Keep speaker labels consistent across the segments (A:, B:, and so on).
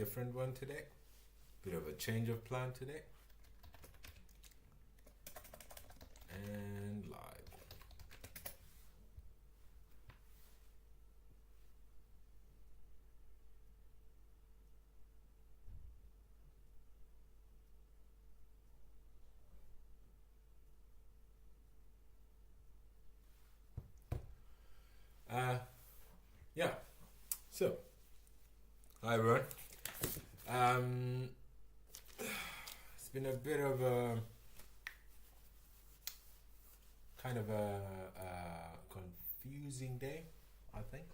A: different one today. Bit of a change of plan today. And live. Yeah. So, hi everyone. It's been a bit of a kind of a confusing day, I think.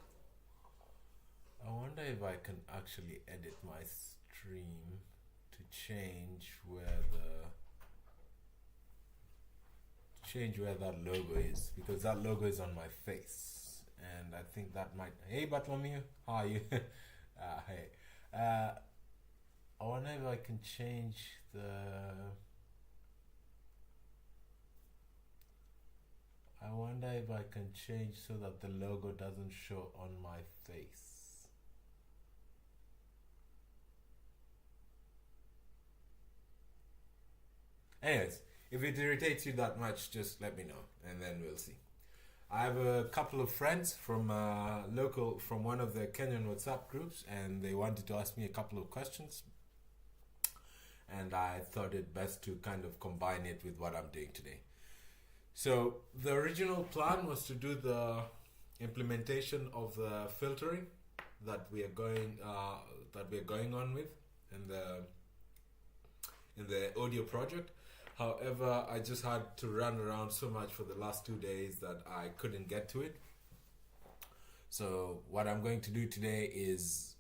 A: I wonder if I can actually edit my stream to change where that logo is, because that logo is on my face. And I think that might. Hey, Bartholomew, how are you? Hey. I wonder if I can change so that the logo doesn't show on my face. Anyways, if it irritates you that much, just let me know, and then we'll see. I have a couple of friends from from one of the Kenyan WhatsApp groups, and they wanted to ask me a couple of questions, and I thought it best to kind of combine it with what I'm doing today. So the original plan was to do the implementation of the filtering that we are going on with in the audio project. However, I just had to run around so much for the last 2 days that I couldn't get to it. So what I'm going to do today is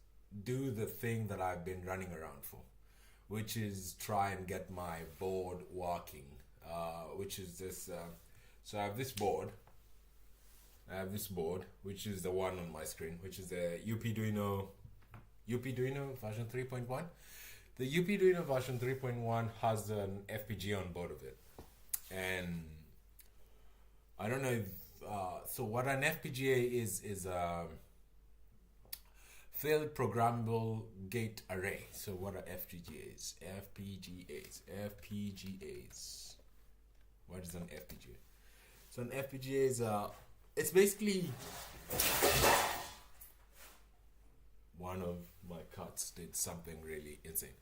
A: do the thing that I've been running around for, which is try and get my board working, which is this. So I have this board, which is the one on my screen, which is the Upduino version 3.1. The Upduino version 3.1 has an FPGA on board of it, and I don't know if so. What an FPGA is a fairly programmable gate array. So what are FPGAs? FPGAs. What is an FPGA? So an FPGA is it's basically. One of my cats did something really insane.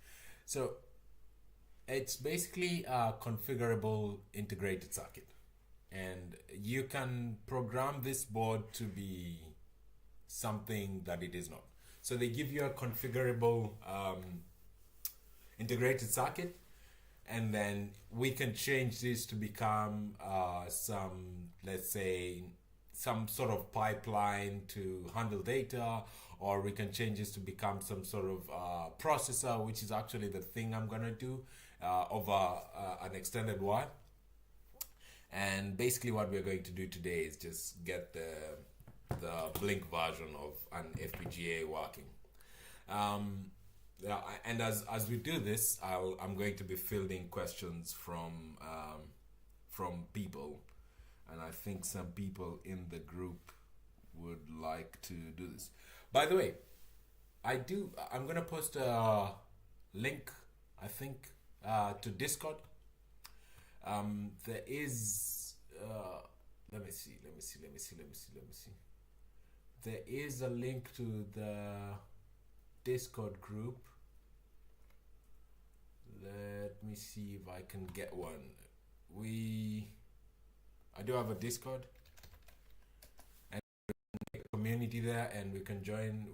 A: So it's basically a configurable integrated circuit, and you can program this board to be something that it is not. So they give you a configurable integrated circuit, and then we can change this to become let's say some sort of pipeline to handle data, or we can change this to become some sort of processor, which is actually the thing I'm gonna do over an extended while. And basically what we're going to do today is just get the Blink version of an FPGA working. And as we do this, I'm going to be fielding questions from people, and I think some people in the group would like to do this. By the way, I'm gonna post a link, I think, to Discord. There is let me see. There is a link to the Discord group. Let me see if I can get one. I do have a Discord and a community there, and we can join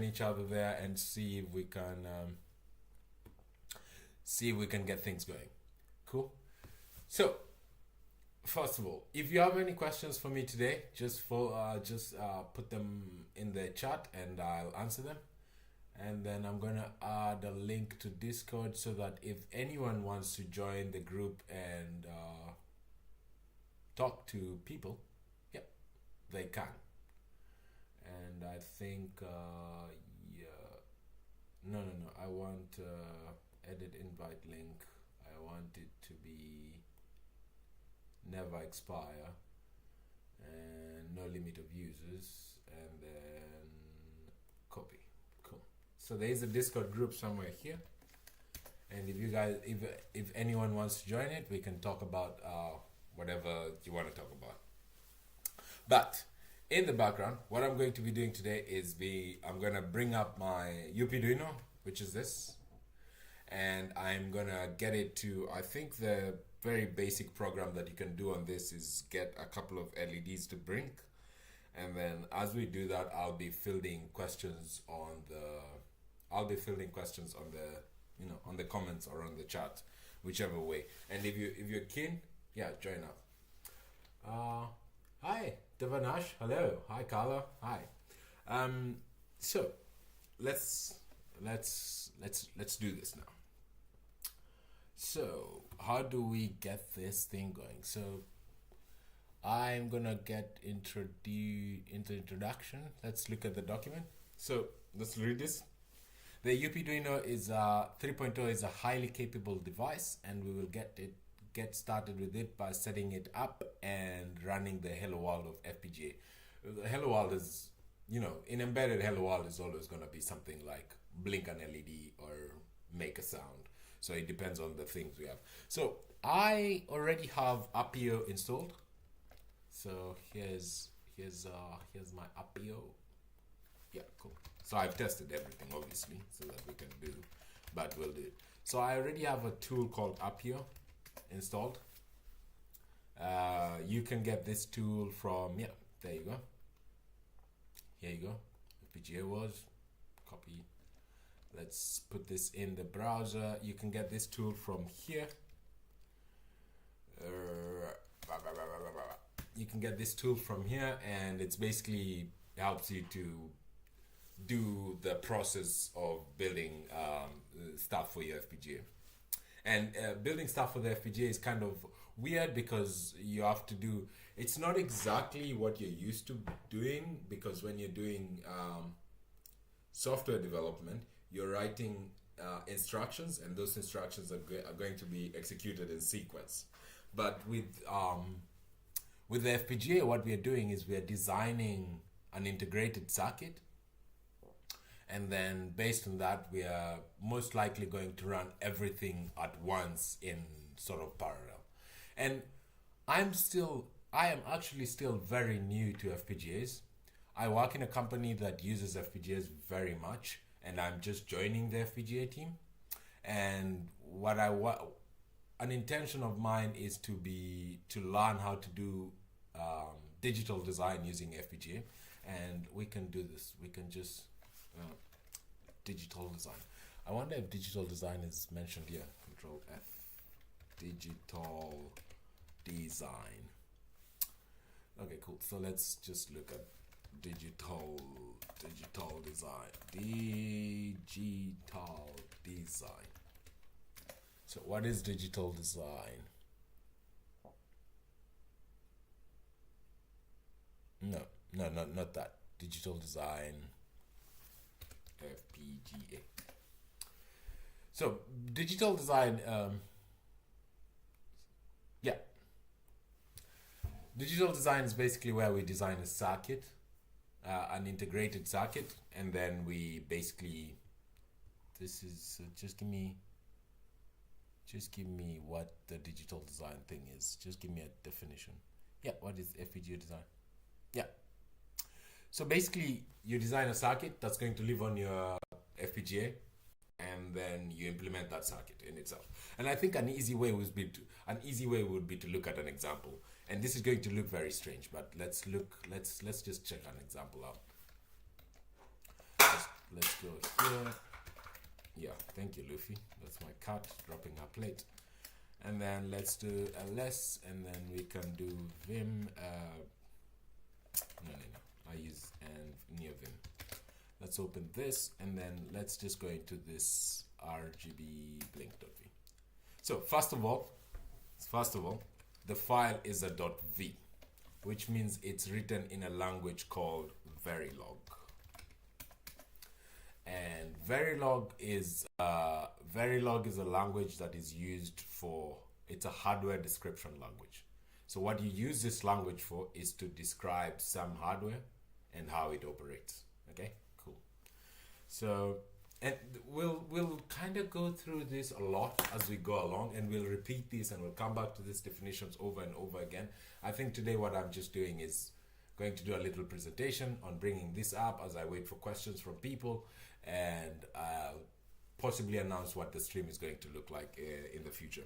A: each other there and see if we can get things going. Cool. So first of all, if you have any questions for me today, just put them in the chat and I'll answer them. And then I'm gonna add a link to Discord so that if anyone wants to join the group and talk to people, yep, they can. And I think no, I want edit invite link. I want it to be never expire and no limit of users, and then copy. Cool. So there is a Discord group somewhere here, and if you guys, if anyone wants to join it, we can talk about whatever you want to talk about. But in the background, what I'm going to be doing today is I'm gonna bring up my Upduino, which is this, and I'm gonna get it to, I think the very basic program that you can do on this is get a couple of LEDs to blink, and then as we do that, I'll be fielding questions on the on the comments or on the chat, whichever way. And if you're keen, yeah, join up. Hi Devanash, hello. Hi Carla, hi. So let's do this now. So how do we get this thing going? So I'm gonna get into introduction. Let's look at the document. So let's read this. The Upduino is 3.0 is a highly capable device, and we will get started with it by setting it up and running the hello world of FPGA. The hello world is, in embedded hello world is always going to be something like blink an LED or make a sound. So it depends on the things we have. So I already have Upduino installed. So here's my Upduino. Yeah, cool. So I've tested everything, obviously, so that we can do, but we'll do it. So I already have a tool called Upduino installed. You can get this tool from, there you go. Here you go. FPGA was copy. Let's put this in the browser. You can get this tool from here. You can get this tool from here, and it's basically helps you to do the process of building stuff for your FPGA. And building stuff for the FPGA is kind of weird because you have to do, it's not exactly what you're used to doing, because when you're doing software development, you're writing instructions, and those instructions are going to be executed in sequence. But with the FPGA, what we are doing is we are designing an integrated circuit, and then based on that, we are most likely going to run everything at once in sort of parallel. And I am actually still very new to FPGAs. I work in a company that uses FPGAs very much, and I'm just joining the FPGA team. And an intention of mine is to learn how to do digital design using FPGA, and we can do this. We can just digital design. I wonder if digital design is mentioned here. Control F. Digital design. Okay, cool. So let's just look at digital design. Digital design. So what is digital design? No, not that. Digital design. FPGA. So digital design, digital design is basically where we design a circuit, an integrated circuit, and then we basically, this is just give me what the digital design thing is. Just give me a definition. Yeah, what is FPGA design? Yeah. So basically, you design a circuit that's going to live on your FPGA, and then you implement that circuit in itself. And I think an easy way would be to look at an example. And this is going to look very strange, but let's just check an example out. Let's go here. Yeah, thank you, Luffy. That's my cat dropping her plate. And then let's do ls, and then we can do vim. No. I use near vim. Let's open this, and then let's just go into this RGB blink.v. So first of all, the file is a .v, which means it's written in a language called Verilog. And Verilog is a language that is used for, it's a hardware description language. So what you use this language for is to describe some hardware and how it operates. Okay, cool. So, and we'll kind of go through this a lot as we go along, and we'll repeat this and we'll come back to these definitions over and over again. I think today what I'm just doing is going to do a little presentation on bringing this up as I wait for questions from people, and possibly announce what the stream is going to look like in the future.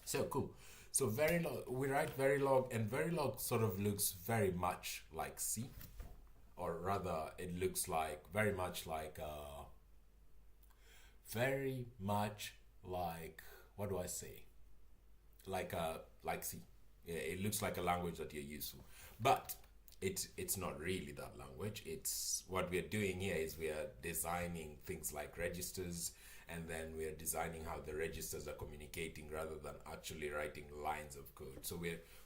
A: So cool. So Verilog, we write Verilog, and Verilog sort of looks very much like C, or rather it looks like very much like what do I say? Like C. Yeah, it looks like a language that you're used to, but it's not really that language. It's what we're doing here is we are designing things like registers, and then we're designing how the registers are communicating rather than actually writing lines of code. So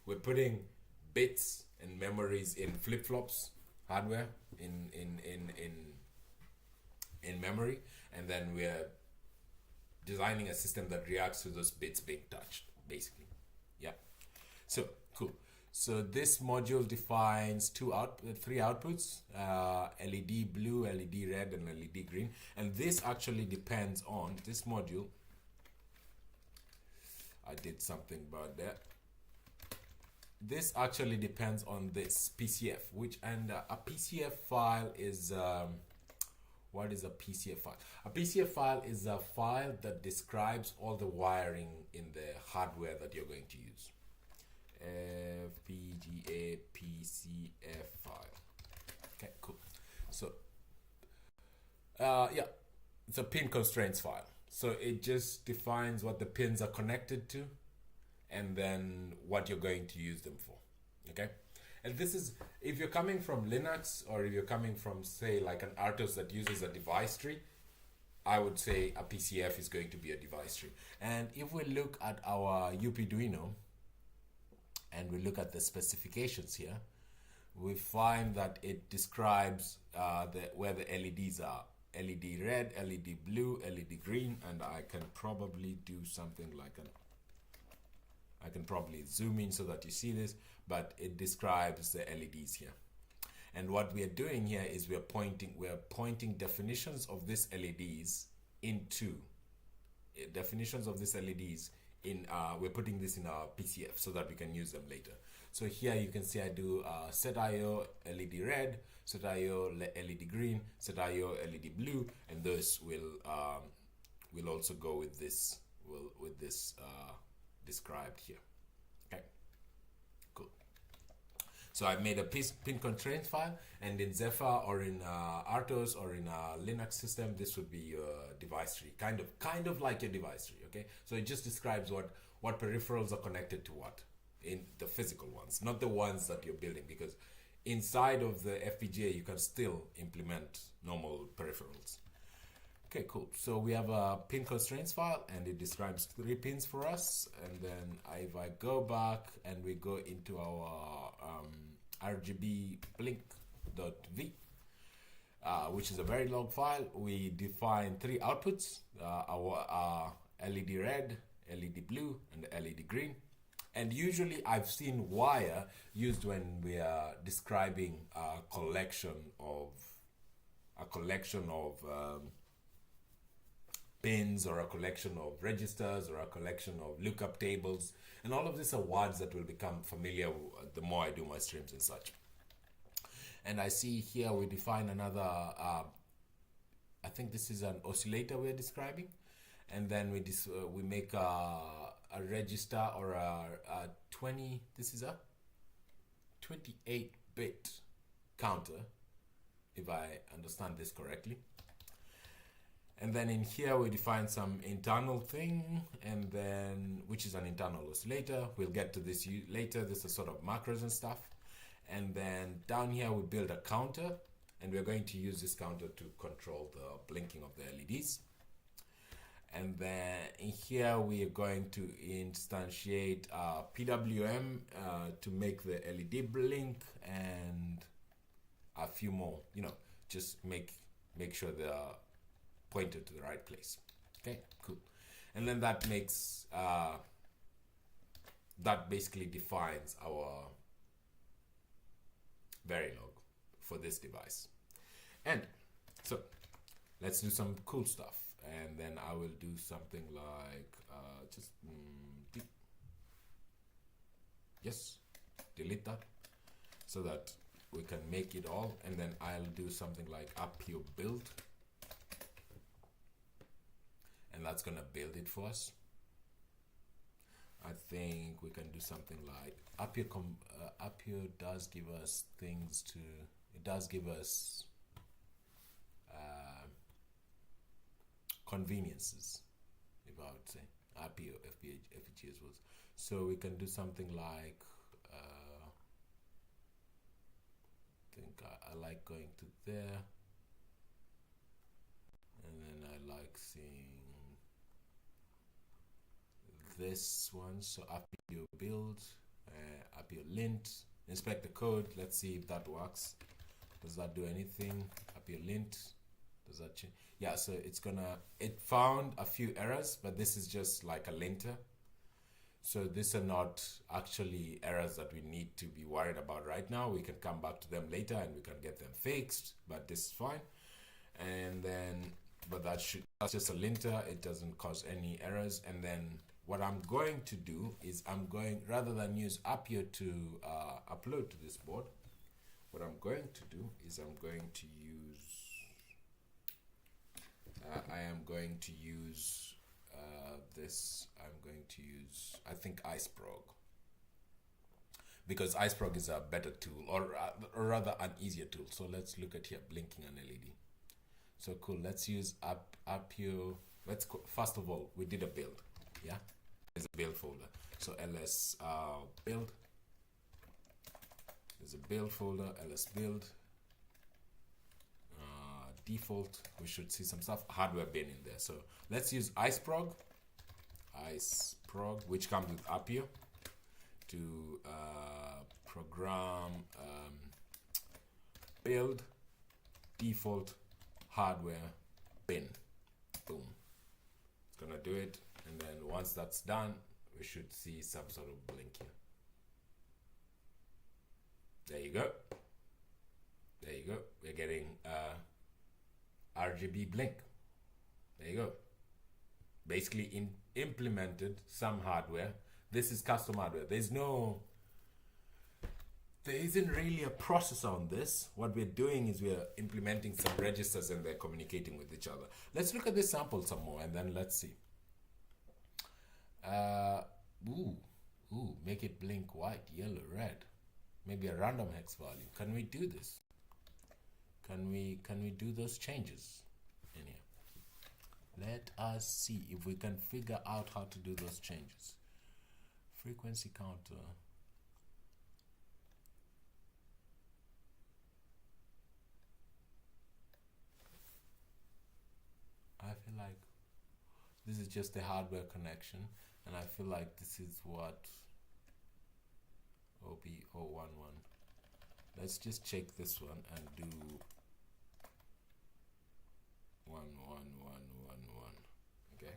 A: we're putting bits and memories in flip-flops hardware in memory, and then we're designing a system that reacts to those bits being touched, basically. Yeah. So cool. So this module defines three outputs: LED blue, LED red, and LED green. And this actually depends on this module. I did something about that. This actually depends on this PCF, a PCF file is what is a PCF file? A PCF file is a file that describes all the wiring in the hardware that you're going to use. FPGA PCF file. Okay, cool. So, yeah, it's a pin constraints file. So it just defines what the pins are connected to, and then what you're going to use them for. Okay, and this is if you're coming from Linux, or if you're coming from, say, like an RTOS that uses a device tree, I would say a PCF is going to be a device tree. And if we look at our Upduino and we look at the specifications here, we find that it describes where the LEDs are. LED red, LED blue, LED green, and I can probably do something like I can probably zoom in so that you see this, but it describes the LEDs here. And what we are doing here is we are pointing definitions of these LEDs into definitions of these LEDs in we're putting this in our PCF so that we can use them later. So here you can see I do set IO LED red, set IO LED green, set IO LED blue, and those will also go with this described here. Okay, cool. So I've made a pin constraint file, and in Zephyr or in RTOS or in a Linux system, this would be your device tree, kind of like your device tree. Okay, so it just describes what peripherals are connected to what in the physical ones, not the ones that you're building, because inside of the FPGA you can still implement normal peripherals. Okay, cool. So we have a pin constraints file, and it describes 3 pins for us. And then if I go back and we go into our RGB blink.v, which is a Verilog file, we define 3 outputs: our LED red, LED blue, and LED green. And usually I've seen wire used when we are describing a collection of pins, or a collection of registers, or a collection of lookup tables, and all of these are words that will become familiar the more I do my streams and such. And I see here we define another I think this is an oscillator we're describing, and then we make a register, or a 28-bit counter, if I understand this correctly. And then in here we define some internal thing, and then which is an internal oscillator. We'll get to this later. This is sort of macros and stuff. And then down here we build a counter, and we're going to use this counter to control the blinking of the LEDs. And then in here we are going to instantiate PWM to make the LED blink, and a few more, just make sure they're pointed to the right place. Okay, cool. And then that makes that basically defines our Verilog for this device. And so let's do some cool stuff. And then I will do something like yes, delete that so that we can make it all. And then I'll do something like up your build, and that's gonna build it for us. I think we can do something like up here does give us things to, it does give us conveniences, if I would say. Up here FPGAs was. So we can do something like I think I like going to there, and then I like seeing this one. So up your build, up your lint, inspect the code. Let's see if that works. Does that do anything? Up your lint, does that change? Yeah, so it found a few errors, but this is just like a linter. So these are not actually errors that we need to be worried about right now. We can come back to them later and we can get them fixed, but this is fine. And then, but that's just a linter. It doesn't cause any errors. And then what I'm going to do is rather than use Appio to upload to this board, what I'm going to do is I am going to use this. I'm going to use, I think, iceprog, because iceprog is a better tool, or rather an easier tool. So let's look at here, blinking an LED. So cool, let's use Appio. First of all, we did a build. Yeah, there's a build folder. So ls build. There's a build folder, ls build. Default, we should see some stuff. Hardware bin in there. So let's use iceprog, which comes with Appio, to program build default hardware bin. Boom. It's gonna do it, and then once that's done, we should see some sort of blink here. There you go. There you go. We're getting RGB blink. There you go. Basically implemented some hardware. This is custom hardware. There isn't really a processor on this. What we're doing is we're implementing some registers and they're communicating with each other. Let's look at this sample some more and then let's see. Make it blink white, yellow, red. Maybe a random hex value. Can we do this? Can we do those changes in here? Let us see if we can figure out how to do those changes. Frequency counter. I feel like this is just a hardware connection, and I feel like this is what OB011. Let's just check this one and do 11111. Okay,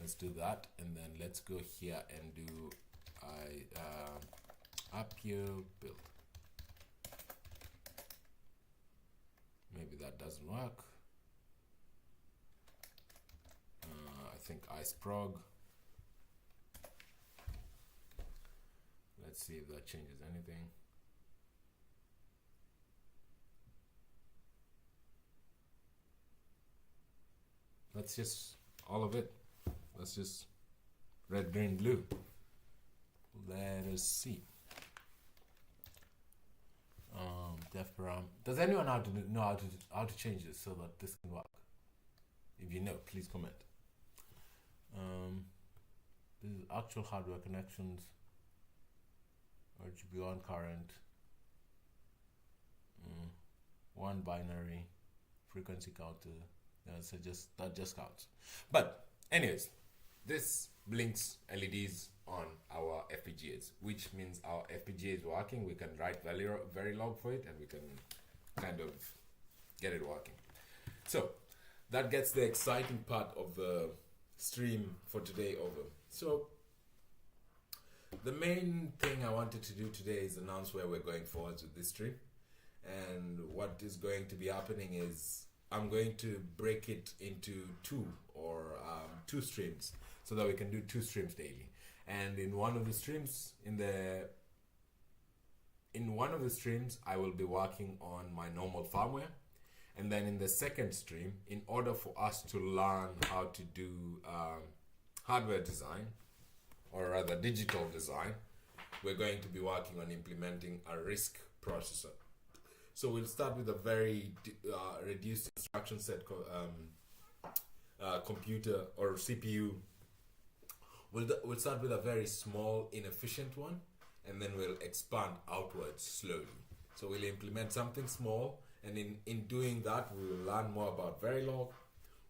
A: let's do that, and then let's go here and do Appio build. Maybe that doesn't work. I think iceprog. Let's see if that changes anything. Let's just all of it. Let's just red, green, blue. Let us see. Def param. Does anyone know how to change this so that this can work? If you know, please comment. This is actual hardware connections. RGB on current. One binary. Frequency counter. So that just counts. But anyways, this blinks LEDs on our FPGAs, which means our FPGA is working. We can write Verilog for it, and we can kind of get it working. So that gets the exciting part of the stream for today over. So the main thing I wanted to do today is announce where we're going forward with this stream. And what is going to be happening is I'm going to break it into two streams so that we can do 2 streams daily. And in one of the streams, I will be working on my normal firmware. And then in the second stream, in order for us to learn how to do hardware design, or rather digital design, we're going to be working on implementing a RISC processor. So we'll start with a very reduced instruction set computer or CPU. We'll start with a very small, inefficient one, and then we'll expand outwards slowly. So we'll implement something small, and in doing that, we will learn more about Verilog.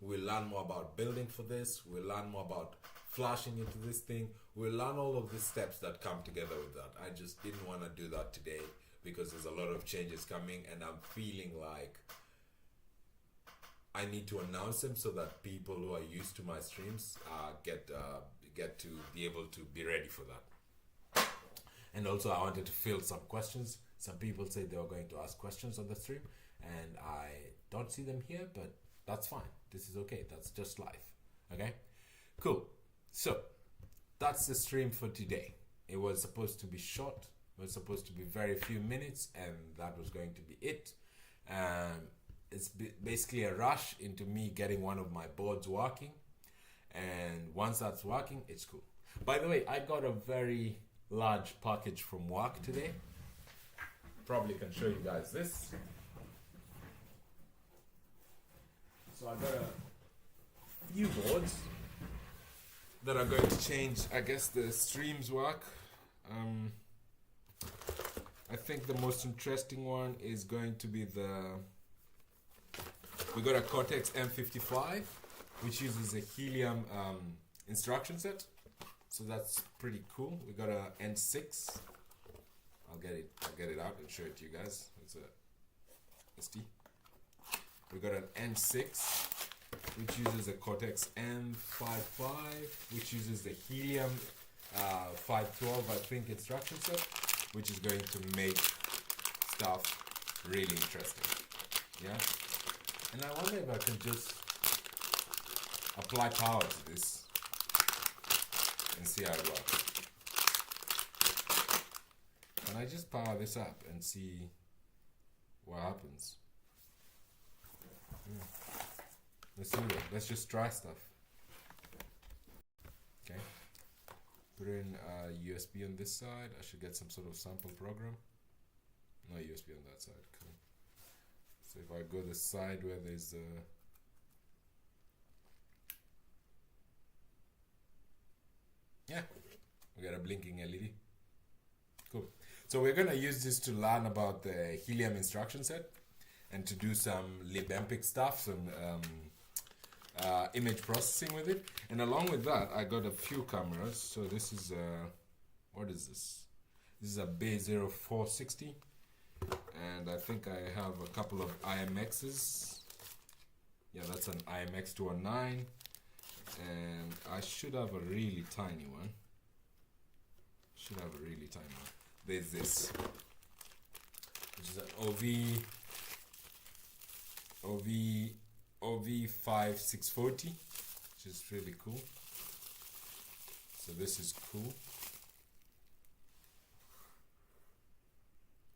A: We'll learn more about building for this. We'll learn more about flashing into this thing. We'll learn all of the steps that come together with that. I just didn't want to do that today because there's a lot of changes coming, and I'm feeling like I need to announce them so that people who are used to my streams get to be able to be ready for that. And also, I wanted to field some questions. Some people say they were going to ask questions on the stream, and I don't see them here, but that's fine. This is okay. That's just life. Okay? Cool. So, that's the stream for today. It was supposed to be short. It was supposed to be very few minutes, and that was going to be it. It's basically a rush into me getting one of my boards working. And once that's working, it's cool. By the way, I got a very large package from work today. Probably can show you guys this. So I got a few boards that are going to change, I guess, the streams work. I think the most interesting one is going to be we got a Cortex M55, which uses a Helium instruction set. So that's pretty cool. We got a N6. I'll get it out and show it to you guys. It's a ST. We got an N6, which uses a Cortex M55, which uses the Helium 512, I think, instruction set, which is going to make stuff really interesting. Yeah. And I wonder if I can just apply power to this and see how it works. Can I just power this up and see what happens? Yeah. Let's do it. Let's just try stuff. Okay. Put in a USB on this side. I should get some sort of sample program. No USB on that side. Cool. So if I go the side where there's yeah, we got a blinking LED. Cool. So we're gonna use this to learn about the Helium instruction set and to do some libmpic stuff, some image processing with it. And along with that, I got a few cameras. So this is what is this? This is a B0460. And I think I have a couple of IMXs. Yeah, that's an IMX 219. And I should have a really tiny one. There's this, which is an OV5640, which is really cool. So this is cool.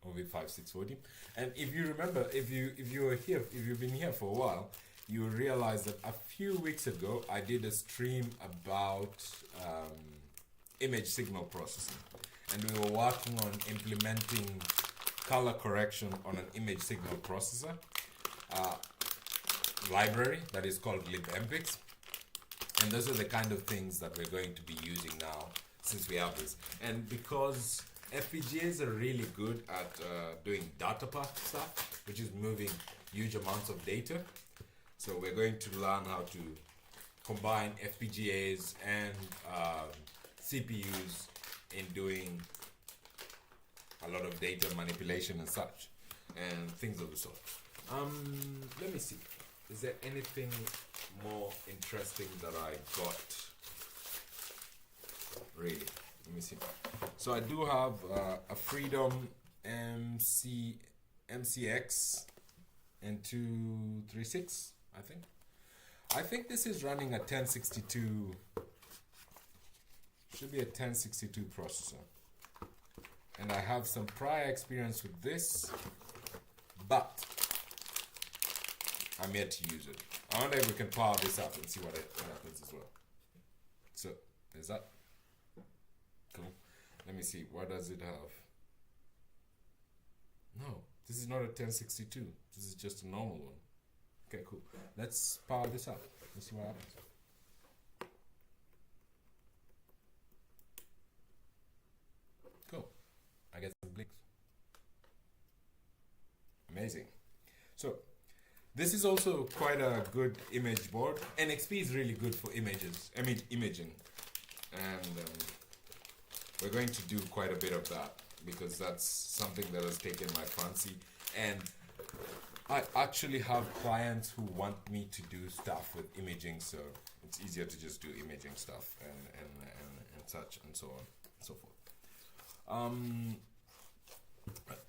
A: OV5640. And if you remember, if you've been here for a while, you realize that a few weeks ago I did a stream about image signal processing, and we were working on implementing color correction on an image signal processor library that is called libmpics. And those are the kind of things that we're going to be using now since we have this. And because FPGAs are really good at doing data path stuff, which is moving huge amounts of data. So we're going to learn how to combine FPGAs and CPUs in doing a lot of data manipulation and such, and things of the sort. Let me see. Is there anything more interesting that I got? Really? Let me see. So I do have a Freedom MCX and 236, I think. I think this is running a 1062, should be a 1062 processor. And I have some prior experience with this, but I'm yet to use it. I wonder if we can power this up and see what happens as well. So, there's that. Cool. Let me see, what does it have? No, this is not a 1062. This is just a normal one. Okay, cool. Let's power this up. Let's see what happens. Cool. I get some blinks. Amazing. So, this is also quite a good image board. NXP is really good for imaging. And we're going to do quite a bit of that because that's something that has taken my fancy. And I actually have clients who want me to do stuff with imaging, so it's easier to just do imaging stuff and such and so on and so forth.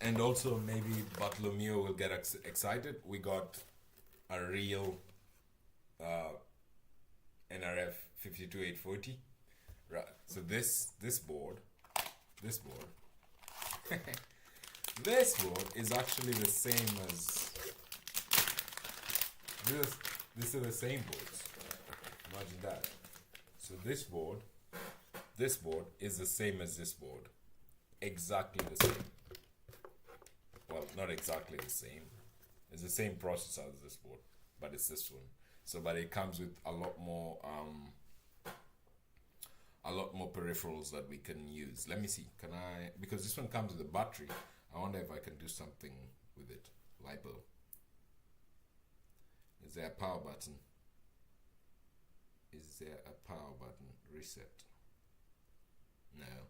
A: And also maybe Bartolomeo will get excited. We got a real NRF 52840. Right. So this board this board is actually the same as this. These are the same boards. Imagine that. So this board is the same as this board. Exactly the same. Well, not exactly the same. It's the same processor as this board, but it's this one. So, but it comes with a lot more peripherals that we can use. Let me see. Can I? Because this one comes with a battery. I wonder if I can do something with it. LiPo. Is there a power button? Is there a power button? Reset. No.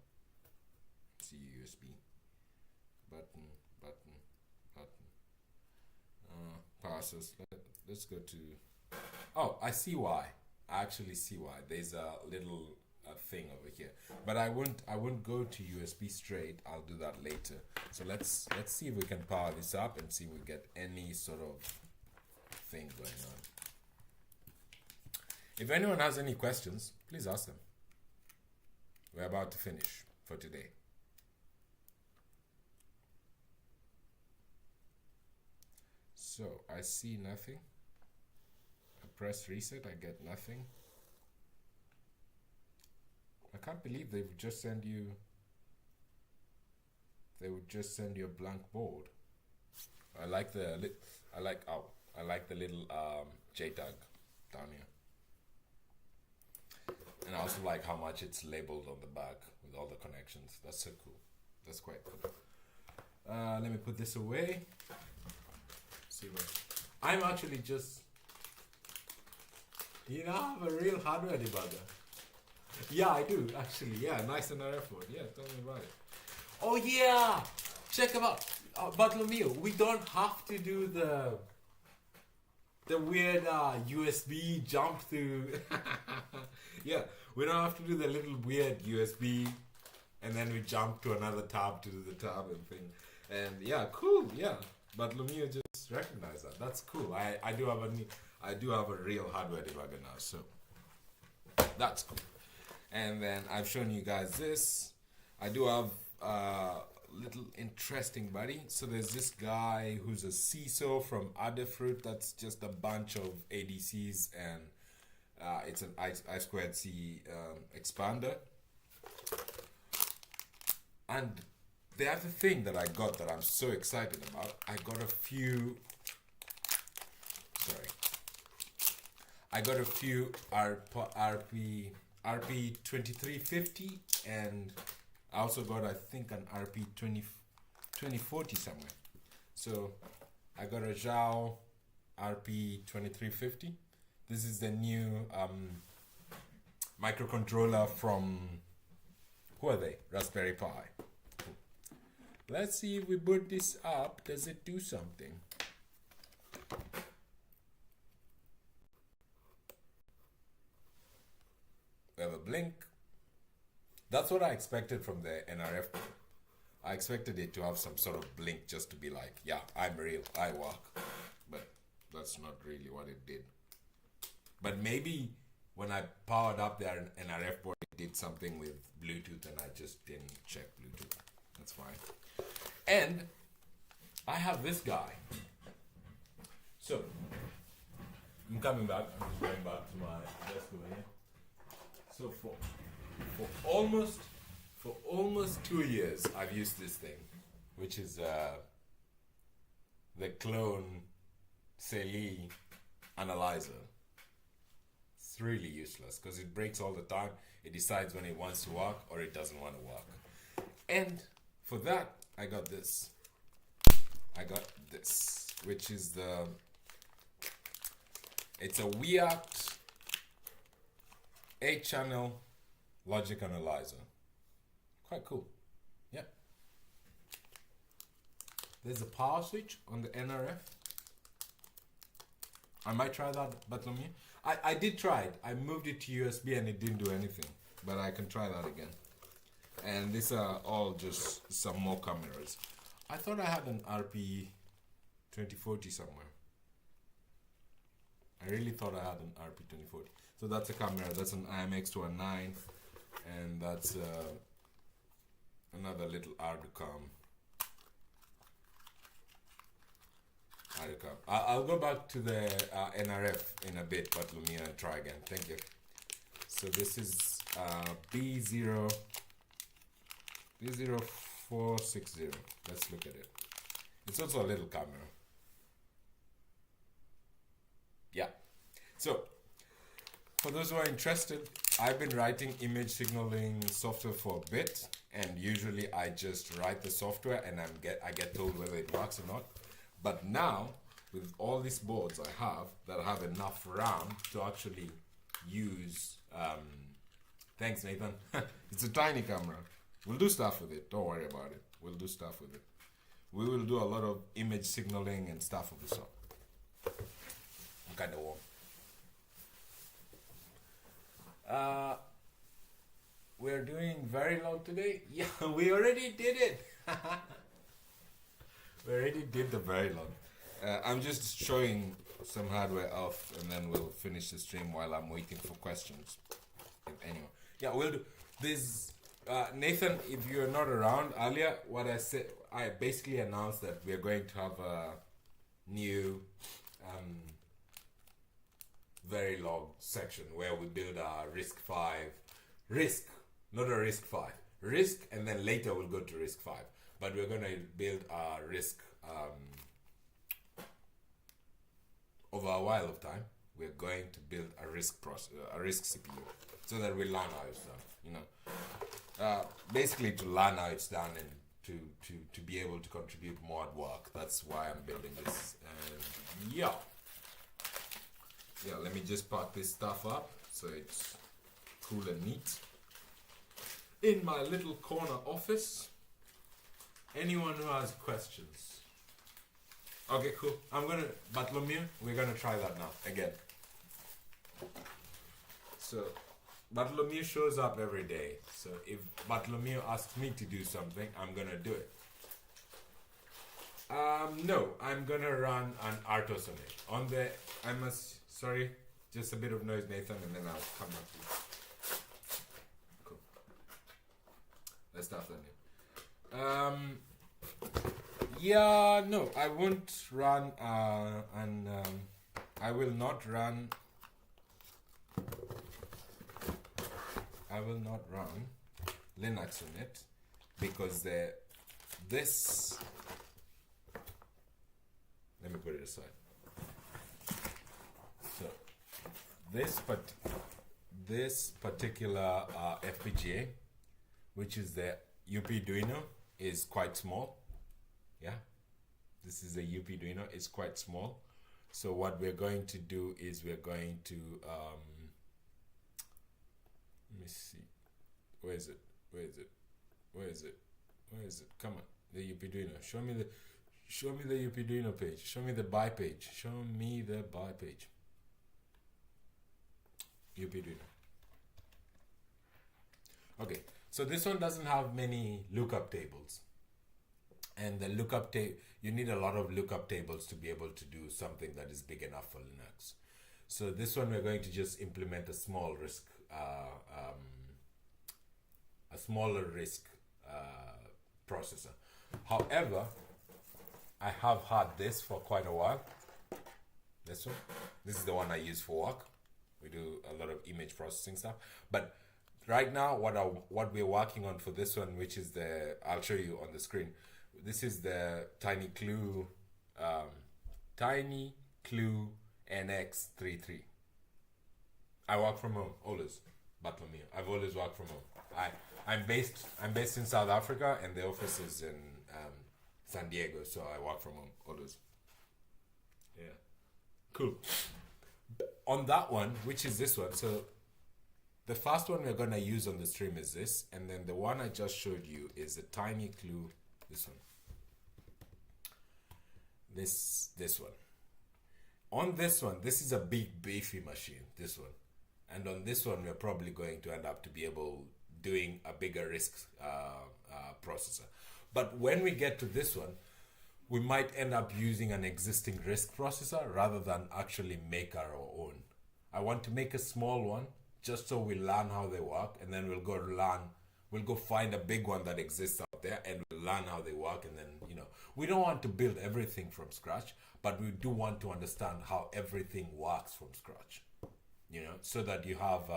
A: See USB. Button. Power source. Let's go to. Oh, I see why. I actually see why. There's a little thing over here, but I won't go to USB straight. I'll do that later. So let's see if we can power this up and see if we get any sort of thing going on. If anyone has any questions, please ask them. We're about to finish for today. So I see nothing. I press reset, I get nothing. I can't believe they would just send you a blank board. I like the little JTAG down here. And I also like how much it's labeled on the back with all the connections. That's so cool. That's quite cool. Let me put this away. See what I'm actually just, I have a real hardware debugger. Yeah, I do actually. Yeah, nice and effort. Yeah, tell me about it. Oh yeah, check about Bartolomeo. We don't have to do the weird USB jump through. Yeah, we don't have to do the little weird USB, and then we jump to another tab to do the tab and thing. And yeah, cool. Yeah, Bartolomeo just recognize that. That's cool. I do have a real hardware debugger now, so that's cool. And then I've shown you guys this. I do have a little interesting buddy. So there's this guy who's a CISO from Adafruit. That's just a bunch of ADCs, and it's an I2C expander. And the other thing that I got that I'm so excited about, I got a few RP2350, and I also got, I think, an RP2040 somewhere. So I got a Zhao RP2350. This is the new microcontroller from, who are they? Raspberry Pi. Cool. Let's see if we boot this up. Does it do something? We have a blink. That's what I expected from the NRF. I expected it to have some sort of blink just to be like, yeah, I'm real, I work. But that's not really what it did. But maybe when I powered up the NRF board, it did something with Bluetooth and I just didn't check Bluetooth. That's fine. And I have this guy. So, I'm coming back. I'm just going back to my desk over here. So for almost 2 years, I've used this thing, which is the clone CLE analyzer. It's really useless because it breaks all the time. It decides when it wants to work or it doesn't want to work. And for that, I got this. Which is it's a WIACT 8-channel logic analyzer. Quite cool. Yeah. There's a power switch on the NRF. I might try that, Bartholomew. I did try it. I moved it to USB and it didn't do anything. But I can try that again. And these are all just some more cameras. I thought I had an RP 2040 somewhere. I really thought I had an RP 2040. So that's a camera. That's an IMX219. And that's another little Arducam. I'll go back to the NRF in a bit, but let me try again. Thank you. So this is B0460. Let's look at it. It's also a little camera. Yeah. So, for those who are interested, I've been writing image signaling software for a bit, and usually I just write the software and I get told whether it works or not. But now, with all these boards I have that have enough RAM to actually use, thanks Nathan, it's a tiny camera. We'll do stuff with it, don't worry about it. We'll do stuff with it. We will do a lot of image signaling and stuff of the sort. I'm kind of warm. We're doing Verilog today? Yeah, we already did it. We already did the Verilog. I'm just showing some hardware off and then we'll finish the stream while I'm waiting for questions. Anyway, yeah, we'll do this. Nathan, if you're not around earlier, what I said, I basically announced that we're going to have a new Verilog section where we build our RISC, not a RISC-V, RISC, and then later we'll go to RISC-V. But we're going to build a RISC over a while of time. We're going to build a RISC CPU so that we learn how it's done. Basically to learn how it's done and to be able to contribute more at work. That's why I'm building this. And yeah, let me just pack this stuff up so it's cool and neat. In my little corner office. Anyone who has questions? Okay, cool. Bartholomew, we're gonna try that now, again. So, Bartholomew shows up every day. So if Bartholomew asks me to do something, I'm gonna do it. No, I'm gonna run an RTOS on it. Sorry, just a bit of noise, Nathan, and then I'll come back to you. Cool. Let's start then. Yeah, no, I won't run I will not run Linux on it because this, let me put it aside. So this particular FPGA, which is the Upduino, is quite small. Yeah, this is a Upduino. It's quite small. So what we're going to do is we're going to let me see. Where is it? Come on, the Upduino. Show me the Upduino page. Show me the buy page. Upduino. Okay, so this one doesn't have many lookup tables. And the lookup table, you need a lot of lookup tables to be able to do something that is big enough for Linux. So this one we're going to just implement a small RISC, a smaller RISC processor. However, I have had this for quite a while. This one, this is the one I use for work. We do a lot of image processing stuff. But right now, what we're working on for this one, which is I'll show you on the screen. This is the Tiny Clue NX33. I work from home always, Bartholomew. I've always worked from home. I'm based in South Africa, and the office is in San Diego, so I work from home always. Yeah, cool. On that one, which is this one, so the first one we're gonna use on the stream is this, and then the one I just showed you is a Tiny Clue. This one. This one. On this one, this is a big beefy machine. This one, and on this one, we're probably going to end up to be able doing a bigger RISC processor. But when we get to this one, we might end up using an existing RISC processor rather than actually make our own. I want to make a small one just so we learn how they work, and then we'll go find a big one that exists out there, and we'll learn how they work. And then, we don't want to build everything from scratch, but we do want to understand how everything works from scratch, so that you have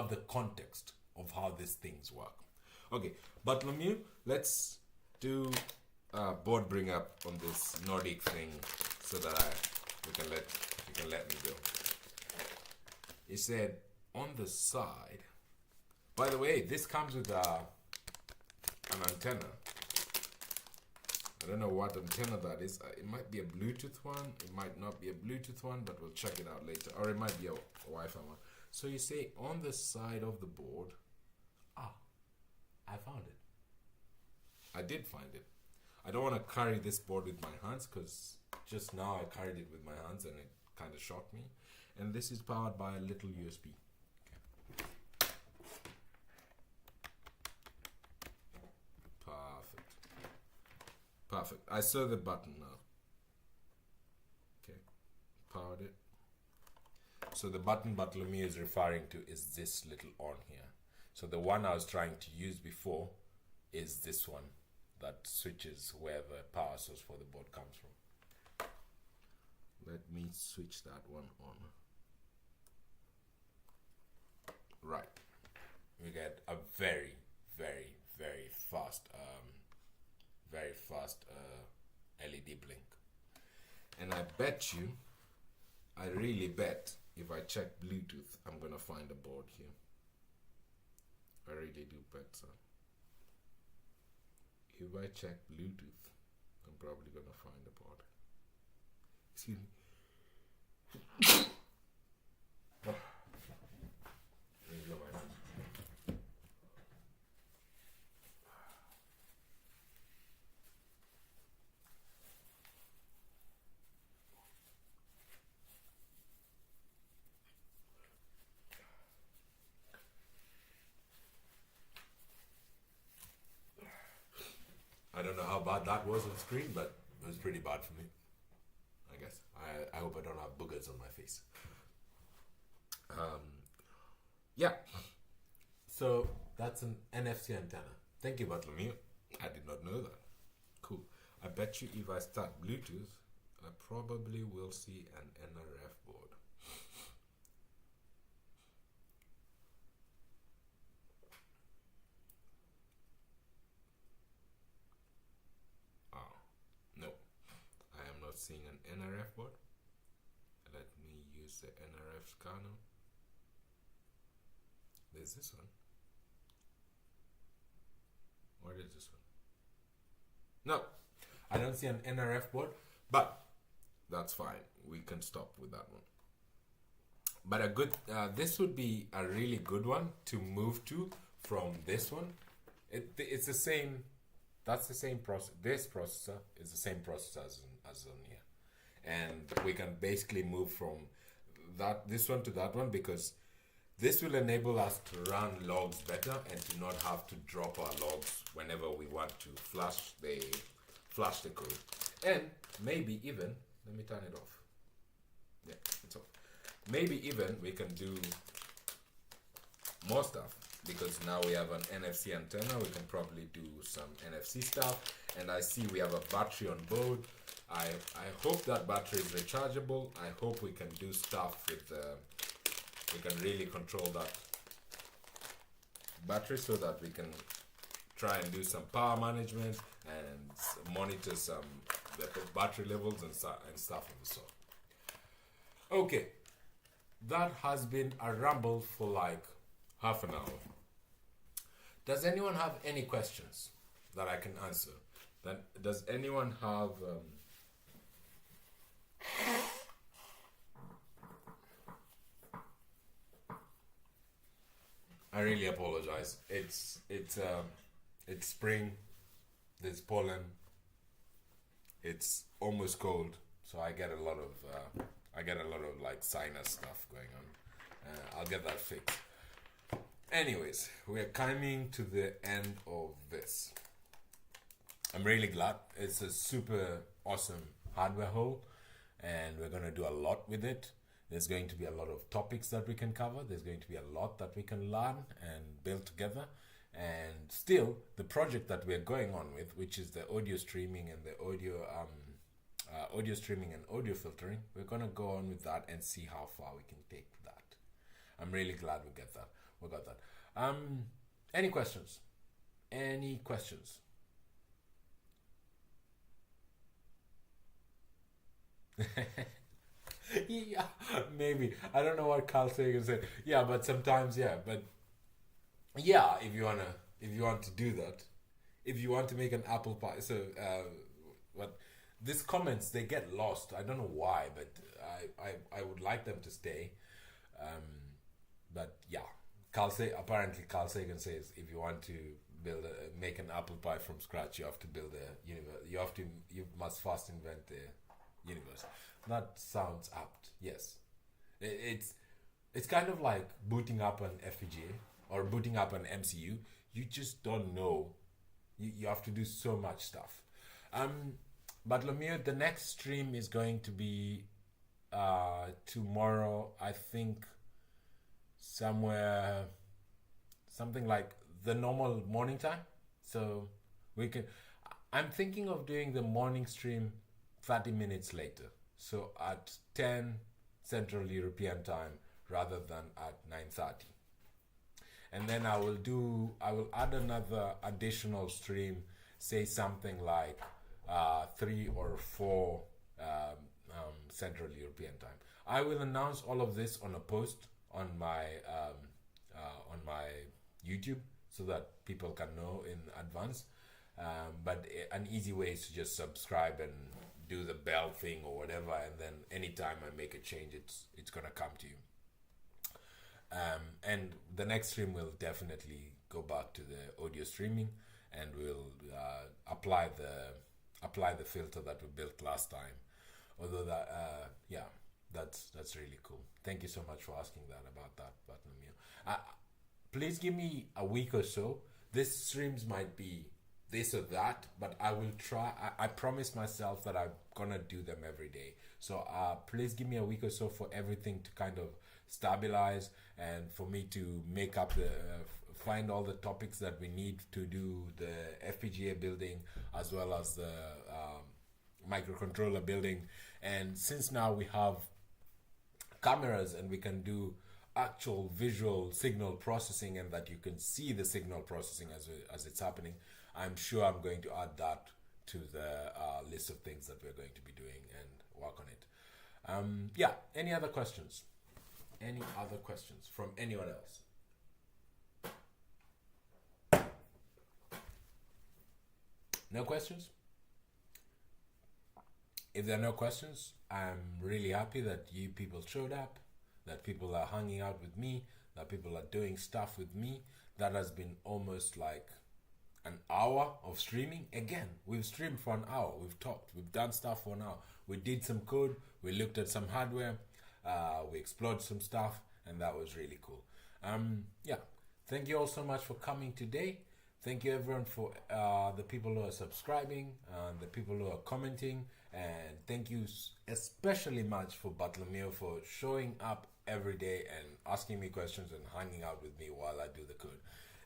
A: the context of how these things work. Okay, Bartholomew, let's do board bring up on this Nordic thing so that you can let me go. He said on the side. By the way, this comes with an antenna. I don't know what antenna that is. It might be a Bluetooth one. It might not be a Bluetooth one, but we'll check it out later. Or it might be a Wi-Fi one. So you say on the side of the board. I found it. I did find it. I don't want to carry this board with my hands because just now I carried it with my hands and it kind of shocked me. And this is powered by a little USB. Okay. Perfect. I saw the button now. Okay. Powered it. So the button Bartholomew is referring to is this little on here. So the one I was trying to use before is this one that switches where the power source for the board comes from. Let me switch that one on. Right. We get a very, very, very fast LED blink. And I really bet if I check Bluetooth, I'm gonna find a board here. I really do bet so. If I check Bluetooth, I'm probably gonna find a board. Excuse me. I don't know how bad that was on screen, but it was pretty bad for me, I guess. I hope I don't have boogers on my face. Yeah. So that's an NFC antenna. Thank you, Bartholomew. I did not know that. Cool. I bet you if I start Bluetooth, I probably will see an NRF board. Seeing an NRF board. Let me use the NRF scanner. There's this one. What is this one? No, I don't see an NRF board, but that's fine. We can stop with that one. But a good, this would be a really good one to move to from this one. It's the same. That's the same process. This processor is the same processor as on here, and we can basically move from this one to that one because This will enable us to run logs better and to not have to drop our logs whenever we want to flash the code. And maybe even, let me turn it off. Yeah, it's off. Maybe even we can do more stuff, because now we have an NFC antenna. We can probably do some NFC stuff, and I see we have a battery on board. I hope that battery is rechargeable. I hope we can do stuff with we can really control that battery so that we can try and do some power management and monitor some the battery levels and stuff of the sort. Okay, that has been a ramble for like half an hour. Does anyone have any questions that I can answer? Does anyone have I really apologize. It's spring. There's pollen. It's almost cold, so I get a lot of like sinus stuff going on. I'll get that fixed. Anyways, we're coming to the end of this. I'm really glad. It's a super awesome hardware hole, and we're gonna do a lot with it. There's going to be a lot of topics that we can cover. There's going to be a lot that we can learn and build together. And still, the project that we're going on with, which is the audio streaming and the audio streaming and audio filtering, we're gonna go on with that and see how far we can take that. I'm really glad we got that. Any questions? Any questions? Yeah, maybe. I don't know what Carl Sagan said. Yeah, but sometimes, yeah. But yeah, if you want to do that, if you want to make an apple pie, so what these comments, they get lost. I don't know why, but I would like them to stay. But yeah, apparently Carl Sagan says if you want to make an apple pie from scratch, you have to build a universe. You must first invent the universe. That sounds apt. Yes, it's kind of like booting up an FPGA or booting up an MCU. You just don't know. You have to do so much stuff. But Lemieux, the next stream is going to be tomorrow. I think something like the normal morning time. So I'm thinking of doing the morning stream 30 minutes later. So at 10 Central European time rather than at 9:30. And then I will add another additional stream, say something like 3 or 4 Central European time. I will announce all of this on a post on my YouTube so that people can know in advance. But an easy way is to just subscribe and do the bell thing or whatever, and then anytime I make a change, it's gonna come to you. And the next stream will definitely go back to the audio streaming, and we'll apply the filter that we built last time. Although that's really cool. Thank you so much for asking about that, Bartholomew. Please give me a week or so. This streams might be this or that, but I will try. I promise myself that I'm gonna do them every day. So please give me a week or so for everything to kind of stabilize and for me to make up find all the topics that we need to do the FPGA building as well as the microcontroller building. And since now we have cameras and we can do actual visual signal processing and that you can see the signal processing as it's happening, I'm sure I'm going to add that to the list of things that we're going to be doing and work on it. Yeah, any other questions? Any other questions from anyone else? No questions? If there are no questions, I'm really happy that you people showed up, that people are hanging out with me, that people are doing stuff with me. That has been almost like an hour of streaming. Again, we've streamed for an hour. We've talked. We've done stuff for an hour. We did some code. We looked at some hardware. We explored some stuff, and that was really cool. Yeah, thank you all so much for coming today. Thank you everyone for the people who are subscribing, the people who are commenting, and thank you especially much for Bartolomeo for showing up every day and asking me questions and hanging out with me while I do the code.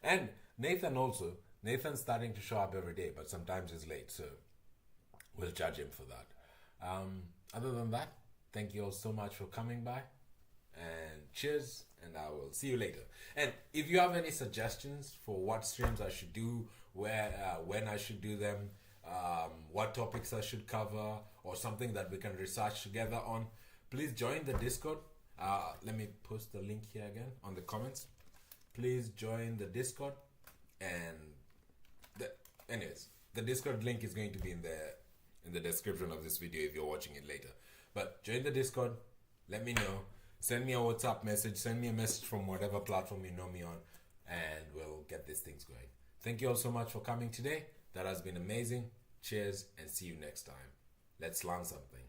A: And Nathan also. Nathan's starting to show up every day, but sometimes he's late, so we'll judge him for that. Other than that, thank you all so much for coming by, and cheers, and I will see you later. And if you have any suggestions for what streams I should do, where, when I should do them, what topics I should cover, or something that we can research together on, please join the Discord. Let me post the link here again on the comments. Please join the Discord, and anyways, the Discord link is going to be in the description of this video if you're watching it later. But join the Discord, let me know, send me a WhatsApp message, send me a message from whatever platform you know me on, and we'll get these things going. Thank you all so much for coming today. That has been amazing. Cheers, and see you next time. Let's learn something.